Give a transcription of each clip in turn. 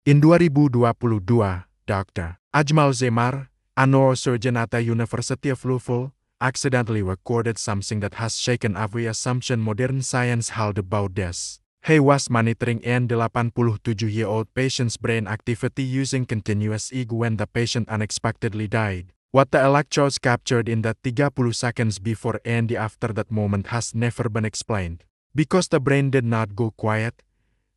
In 2022, Dr. Ajmal Zemar, a neurosurgeon at the University of Louisville, accidentally recorded something that has shaken every assumption modern science held about this. He was monitoring an 87-year-old patient's brain activity using continuous EEG when the patient unexpectedly died. What the electrodes captured in the 30 seconds before and after that moment has never been explained. Because the brain did not go quiet,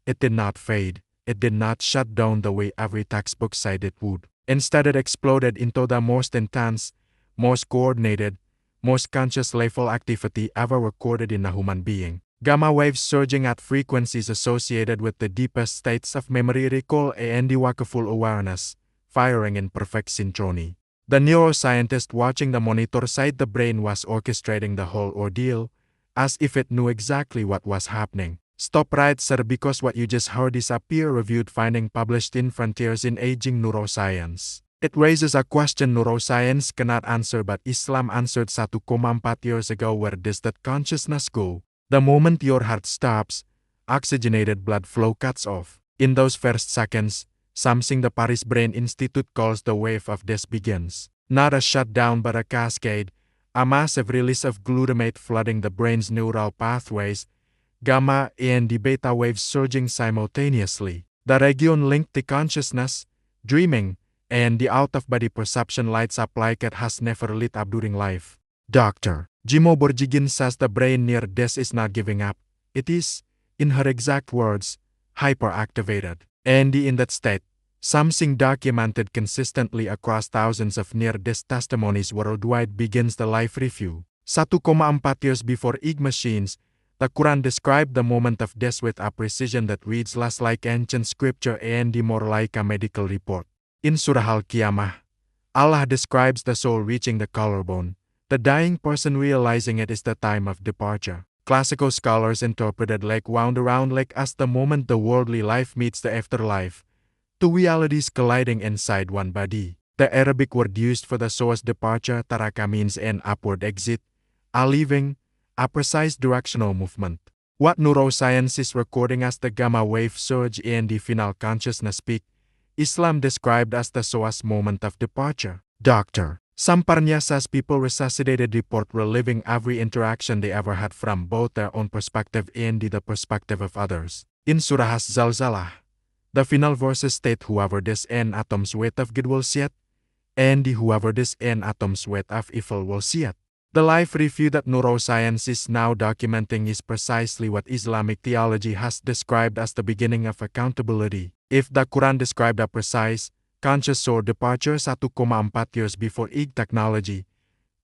it did not fade, it did not shut down the way every textbook said it would. Instead, it exploded into the most intense, most coordinated, most conscious level activity ever recorded in a human being. Gamma waves surging at frequencies associated with the deepest states of memory, recall, and wakeful awareness, firing in perfect synchrony. The neuroscientist watching the monitor said the brain was orchestrating the whole ordeal, as if it knew exactly what was happening. Stop right, sir, because what you just heard is a peer-reviewed finding published in Frontiers in Aging Neuroscience. It raises a question neuroscience cannot answer, but Islam answered 1,4 years ago. Where does that consciousness go? The moment your heart stops, oxygenated blood flow cuts off. In those first seconds, something the Paris Brain Institute calls the wave of death begins. Not a shutdown but a cascade, a massive release of glutamate flooding the brain's neural pathways, gamma and beta waves surging simultaneously. The region linked to consciousness, dreaming, and the out-of-body perception lights up like it has never lit up during life. Dr. Jimo Borjigin says the brain near death is not giving up. It is, in her exact words, hyperactivated. And in that state, something documented consistently across thousands of near-death testimonies worldwide begins the life review. 1,4 years before EEG machines, the Quran described the moment of death with a precision that reads less like ancient scripture and more like a medical report. In Surah Al-Qiyamah, Allah describes the soul reaching the collarbone, the dying person realizing it is the time of departure. Classical scholars interpreted like wound around like as the moment the worldly life meets the afterlife, two realities colliding inside one body. The Arabic word used for the soul's departure, taraka, means an upward exit, a leaving, a precise directional movement. What neuroscience is recording as the gamma wave surge and the final consciousness peak, Islam described as the soul's moment of departure. Dr. Samparnya says people resuscitated report reliving every interaction they ever had from both their own perspective and the perspective of others. In Surah Zalzalah, the final verses state whoever does an atom's weight of good will see it, and whoever does an atom's weight of evil will see it. The life review that neuroscience is now documenting is precisely what Islamic theology has described as the beginning of accountability. If the Quran described a precise, conscious soul departure 1,4 years before EEG technology,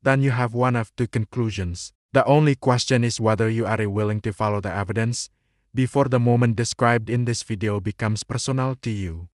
then you have one of two conclusions. The only question is whether you are willing to follow the evidence before the moment described in this video becomes personal to you.